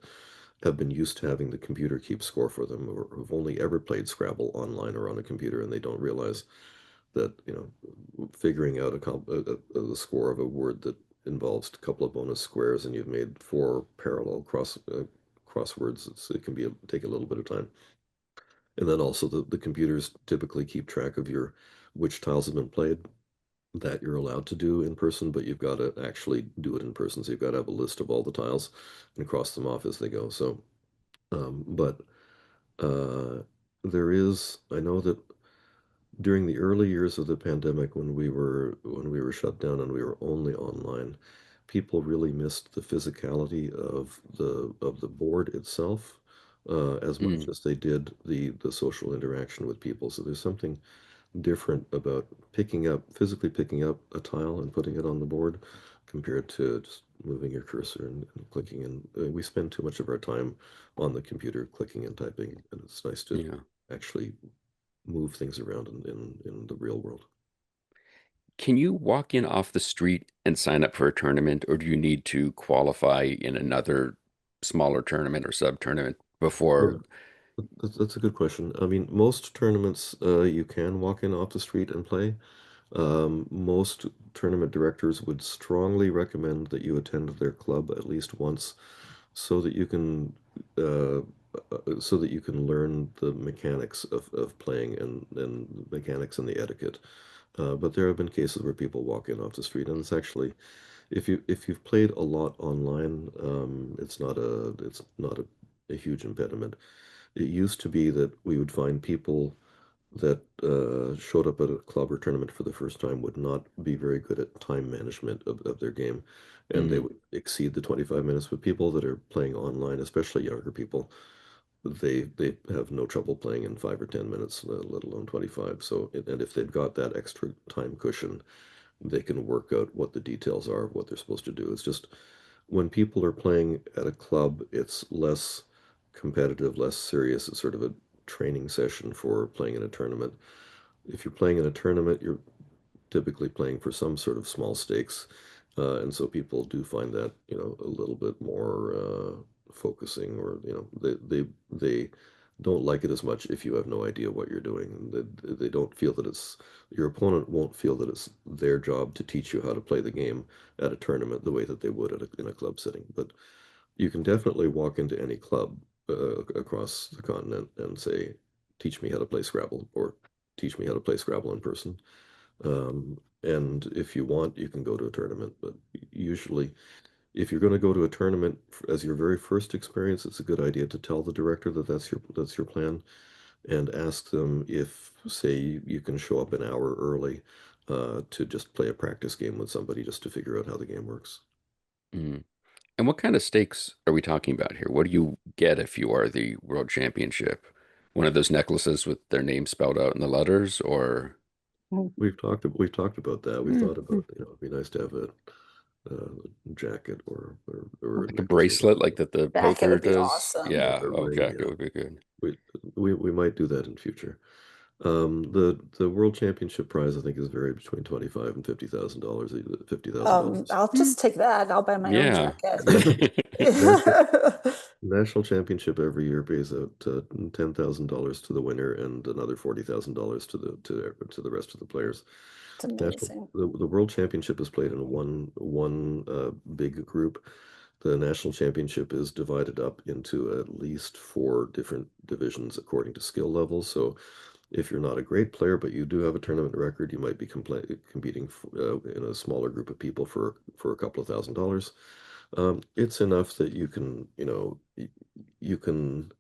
Speaker 3: have been used to having the computer keep score for them, or who've only ever played Scrabble online or on a computer, and they don't realize that, figuring out the score of a word that involves a couple of bonus squares and you've made four parallel crosswords, it can take a little bit of time. And then also the computers typically keep track of which tiles have been played. That you're allowed to do in person, but you've got to actually do it in person. So you've got to have a list of all the tiles and cross them off as they go. So, but uh, I know that during the early years of the pandemic, when we were shut down and we were only online, people really missed the physicality of the board itself, as much
Speaker 2: Mm,
Speaker 3: as they did the social interaction with people. So there's something different about physically picking up a tile and putting it on the board compared to just moving your cursor and clicking. And we spend too much of our time on the computer clicking and typing, and it's nice to
Speaker 2: yeah.
Speaker 3: actually move things around in the real world.
Speaker 2: Can you walk in off the street and sign up for a tournament, or do you need to qualify in another smaller tournament or sub tournament
Speaker 3: Yeah,
Speaker 2: before?
Speaker 3: that's a good question. I mean, most tournaments you can walk in off the street and play. Most tournament directors would strongly recommend that you attend their club at least once so that you can uh, learn the mechanics of playing and mechanics and the etiquette. But there have been cases where people walk in off the street, and it's actually, if you've played a lot online, it's not a huge impediment. It used to be that we would find people that showed up at a club or tournament for the first time would not be very good at time management of their game, and they
Speaker 2: Mm,
Speaker 3: would exceed the 25 minutes. But people that are playing online, especially younger people, they have no trouble playing in 5 or 10 minutes, let alone 25. So, and if they've got that extra time cushion, they can work out what the details are of what they're supposed to do. It's just when people are playing at a club, it's less competitive, less serious. It's sort of a training session for playing in a tournament. If you're playing in a tournament, you're typically playing for some sort of small stakes. And so people do find that, a little bit more focusing, or, they don't like it as much if you have no idea what you're doing. They don't feel that your opponent won't feel that it's their job to teach you how to play the game at a tournament the way that they would in a club setting. But you can definitely walk into any club across the continent and say, teach me how to play Scrabble, or teach me how to play Scrabble in person. And if you want, you can go to a tournament. But usually, if you're going to go to a tournament as your very first experience, it's a good idea to tell the director that that's your plan, and ask them if, say, you can show up an hour early to just play a practice game with somebody just to figure out how the game works.
Speaker 2: mm. And what kind of stakes are we talking about here? What do you get if you are the world championship? One of those necklaces with their name spelled out in the letters, or
Speaker 3: We've talked about that. We've thought
Speaker 2: Mhm.
Speaker 3: about, it'd be nice to have a jacket or a
Speaker 2: like a
Speaker 3: necklace or
Speaker 2: bracelet,
Speaker 3: something.
Speaker 2: like that the
Speaker 4: Jacket
Speaker 2: poker
Speaker 4: would be
Speaker 2: does?
Speaker 4: awesome.
Speaker 2: Yeah,
Speaker 3: A
Speaker 2: oh,
Speaker 3: ring,
Speaker 2: jacket
Speaker 3: yeah.
Speaker 2: would be good.
Speaker 3: We might do that in future. The world championship prize I think is varied between $25,000 and $50,000. $50,000.
Speaker 4: I'll just take that. I'll buy my own
Speaker 2: Yeah.
Speaker 4: jacket.
Speaker 3: National National championship every year pays out $10,000 to the winner and another $40,000 to the rest of the players.
Speaker 4: It's amazing.
Speaker 3: The world championship is played in one big group. The national championship is divided up into at least four different divisions according to skill levels. So if you're not a great player, but you do have a tournament record, you might be competing in a smaller group of people for a couple of $1,000s. It's enough that you can, you can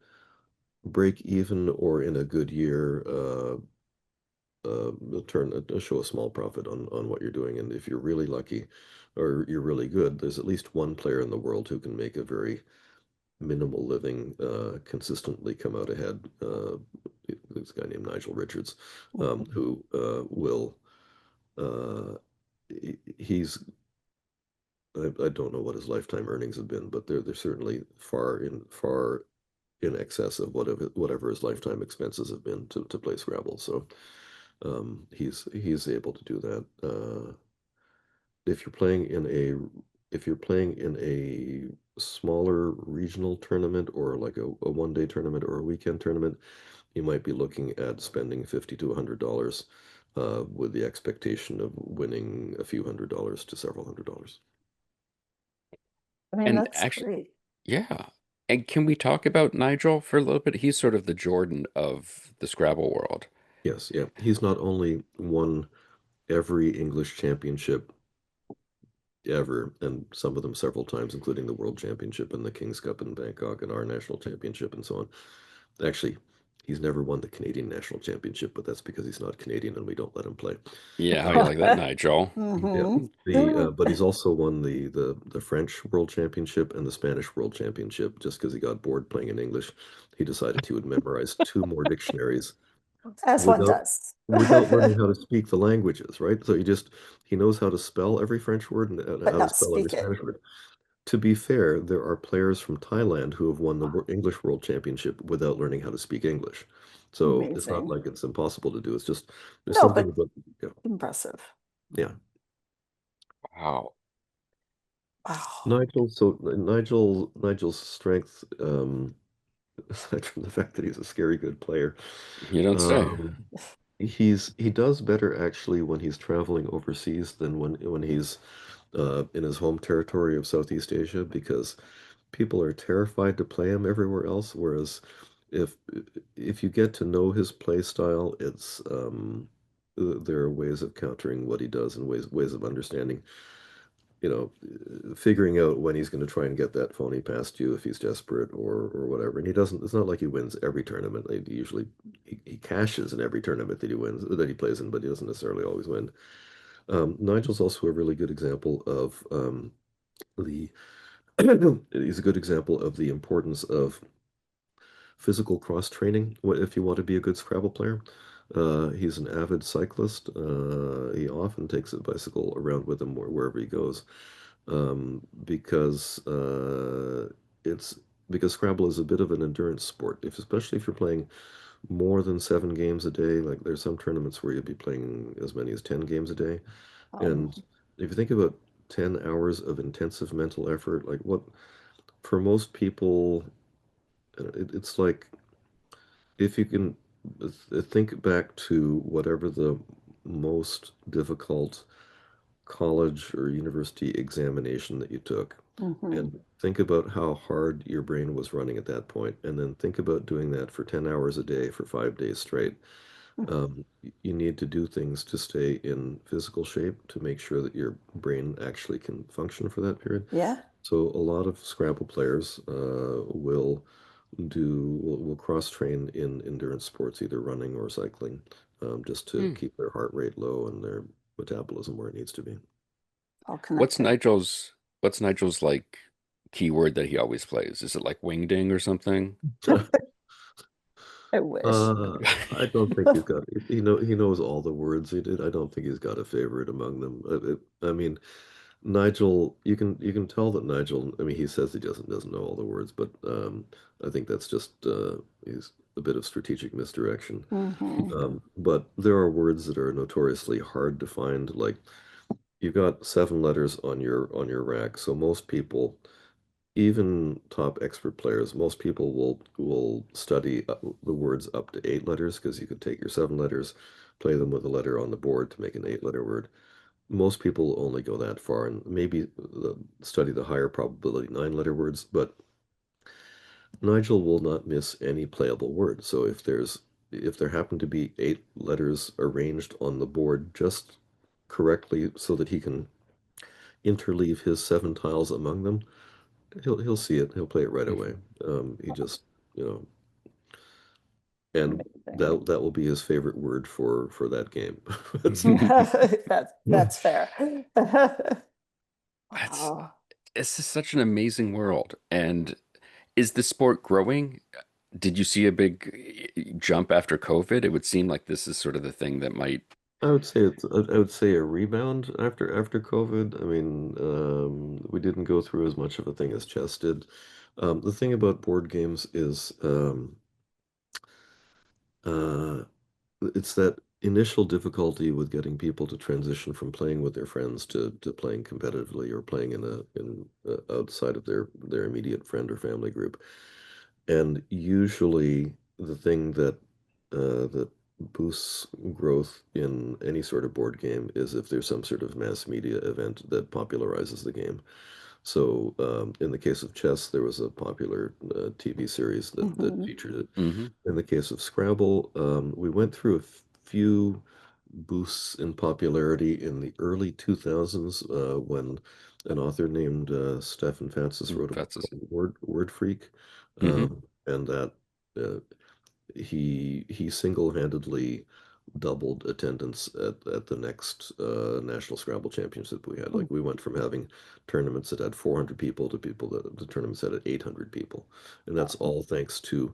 Speaker 3: break even or in a good year, show a small profit on what you're doing. And if you're really lucky or you're really good, there's at least one player in the world who can make a very minimal living, consistently come out ahead. This guy named Nigel Richards, who will, uh, he's, I don't know what his lifetime earnings have been, but they're certainly far in excess of whatever his lifetime expenses have been to play Scrabble. So he's able to do that. If you're playing in a if you're playing in a smaller regional tournament or like a one-day tournament or a weekend tournament, you might be looking at spending $50 to $100 with the expectation of winning a few $100s to several $100s.
Speaker 4: I mean,
Speaker 2: And
Speaker 4: that's
Speaker 2: actually,
Speaker 4: great.
Speaker 2: yeah. And can we talk about Nigel for a little bit? He's sort of the Jordan of the Scrabble world.
Speaker 3: Yes, yeah. He's not only won every English championship ever, and some of them several times, including the World Championship and the King's Cup in Bangkok and our national championship and so on. Actually, he's never won the Canadian national championship, but that's because he's not Canadian and we don't let him play.
Speaker 2: Yeah, how you like that, Nigel?
Speaker 3: Yeah, but he's also won the French World Championship and the Spanish World Championship just because he got bored playing in English. He decided he would memorize two more dictionaries
Speaker 4: As one
Speaker 3: without
Speaker 4: does.
Speaker 3: without learning how to speak the languages, right? So he knows how to spell every French word and
Speaker 4: But
Speaker 3: how to
Speaker 4: not
Speaker 3: spell every
Speaker 4: speak it.
Speaker 3: Spanish word. To be fair, there are players from Thailand who have won the English World Championship without learning how to speak English. So it's not
Speaker 4: Amazing.
Speaker 3: like it's impossible to do. It's just there's
Speaker 4: No,
Speaker 3: something
Speaker 4: but
Speaker 3: about yeah,
Speaker 4: impressive.
Speaker 3: yeah.
Speaker 2: Wow.
Speaker 4: Wow.
Speaker 3: Nigel's strength, aside from the fact that he's a scary good player,
Speaker 2: You don't say.
Speaker 3: um, he does better actually when he's traveling overseas than when he's in his home territory of Southeast Asia because people are terrified to play him everywhere else. Whereas if if you get to know his play style, it's there are ways of countering what he does and ways of understanding, figuring out when he's going to try and get that phony past you if he's desperate or whatever. And he doesn't. It's not like he wins every tournament. He cashes in every tournament that he plays in, but he doesn't necessarily always win. Nigel's also a really good example of the he's a good example of the importance of physical cross training if you want to be a good Scrabble player. He's an avid cyclist. He often takes a bicycle around with him wherever he goes, because it's because Scrabble is a bit of an endurance sport. Especially if you're playing more than 7 games a day, like there's some tournaments where you'll be playing as many as 10 games a day.
Speaker 4: Um,
Speaker 3: And if you think about 10 hours of intensive mental effort, like what for most people, it's like if you can think back to whatever the most difficult college or university examination that you took,
Speaker 4: mhm.
Speaker 3: and think about how hard your brain was running at that point, and then think about doing that for 10 hours a day for 5 days straight. You need to do things to stay in physical shape to make sure that your brain actually can function for that period.
Speaker 4: Yeah.
Speaker 3: So a lot of Scrabble players will cross train in endurance sports, either running or cycling, just to
Speaker 2: Hmm.
Speaker 3: keep their heart rate low and their metabolism where it needs to be.
Speaker 4: All
Speaker 2: What's
Speaker 4: connected.
Speaker 2: Nigel's what's Nigel's like keyword that he always plays? Is it like wingding or something?
Speaker 4: I wish.
Speaker 3: I don't think he's got. He knows all the words. I don't think he's got a favorite among them. I mean, Nigel. You can tell that Nigel. I mean, he says he doesn't know all the words, but I think that's just he's a bit of strategic misdirection.
Speaker 4: Mhm.
Speaker 3: But there are words that are notoriously hard to find. Like you've got 7 letters on your rack, so most people, even top expert players, most people will study the words up to 8 letters because you could take your 7 letters, play them with a letter on the board to make an 8-letter word. Most people only go that far and maybe study the higher probability 9-letter words, but Nigel will not miss any playable word. So if there happen to be 8 letters arranged on the board just correctly so that he can interleave his 7 tiles among them, he'll see it. He'll play it right away. He just, you know, and
Speaker 4: Amazing.
Speaker 3: that will be his favorite word for that game.
Speaker 4: That's fair.
Speaker 2: That's
Speaker 4: Wow.
Speaker 2: it's just such an amazing world. And is the sport growing? Did you see a big jump after COVID? It would seem like this is sort of the thing that might.
Speaker 3: I would say a rebound after COVID. I mean, we didn't go through as much of a thing as chess did. The thing about board games is uh, it's that initial difficulty with getting people to transition from playing with their friends to playing competitively or playing in outside of their immediate friend or family group. And usually the thing that boosts growth in any sort of board game is if there's some sort of mass media event that popularizes the game. So in the case of chess, there was a popular TV series that
Speaker 4: Mhm.
Speaker 3: featured it.
Speaker 2: Mhm.
Speaker 3: In the case of Scrabble, we went through a few boosts in popularity in the early 2000s when an author named Stefan Fatsis wrote a book
Speaker 2: That's just.
Speaker 3: called Word Freak,
Speaker 2: Mhm.
Speaker 3: and that uh, he single-handedly doubled attendance at the next National Scrabble Championship we had. Like we went from having tournaments that had 400 people to people that the tournaments had 800 people, and that's all thanks to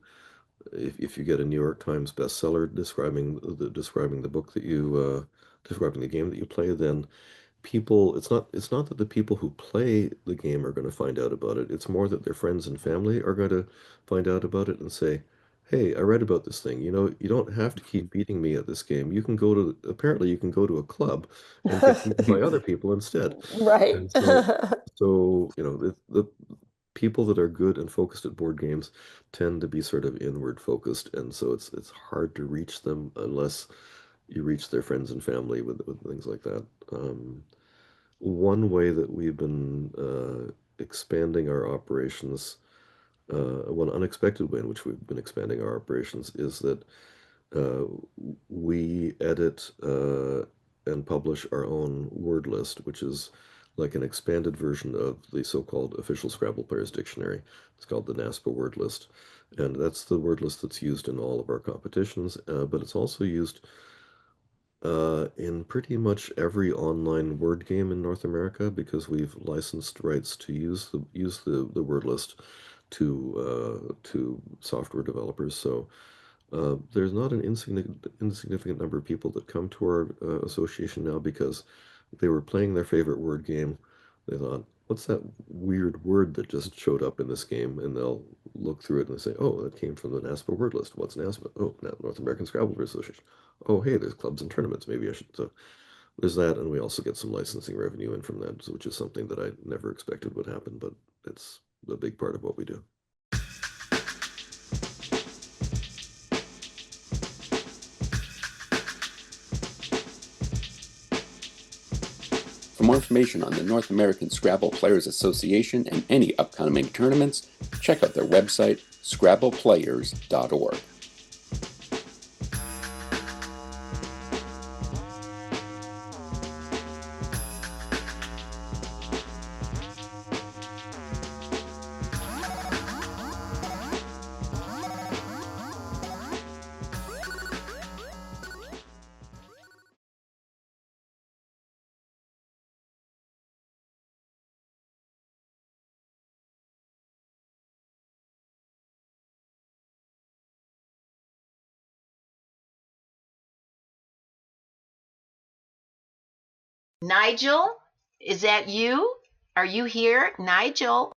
Speaker 3: if you get a New York Times bestseller describing the book that you describing the game that you play, then people it's not that the people who play the game are going to find out about it. It's more that their friends and family are going to find out about it and say, "Hey, I read about this thing. You don't have to keep beating me at this game. Apparently you can go to a club and get beaten by other people instead."
Speaker 4: Right.
Speaker 3: And so the people that are good and focused at board games tend to be sort of inward focused, and so it's hard to reach them unless you reach their friends and family with things like that. One way that we've been expanding our operations, one unexpected way in which we've been expanding our operations is that uh, we edit and publish our own word list, which is like an expanded version of the so-called official Scrabble Players Dictionary. It's called the NASPA word list. And that's the word list that's used in all of our competitions, but it's also used in pretty much every online word game in North America because we've licensed rights to use the word list to software developers. So there's not an insignificant number of people that come to our association now because they were playing their favorite word game. They thought, "What's that weird word that just showed up in this game?" And they'll look through it and they say, "Oh, that came from the NASPA word list. What's NASPA? Oh, North American Scrabble Association. Oh, hey, there's clubs and tournaments. Maybe I should." So there's that, and we also get some licensing revenue in from that, which is something that I never expected would happen, but it's a big part of what we do.
Speaker 2: For more information on the North American Scrabble Players Association and any upcoming tournaments, check out their website, scrabbleplayers.org.
Speaker 5: Nigel, is that you? Are you here, Nigel?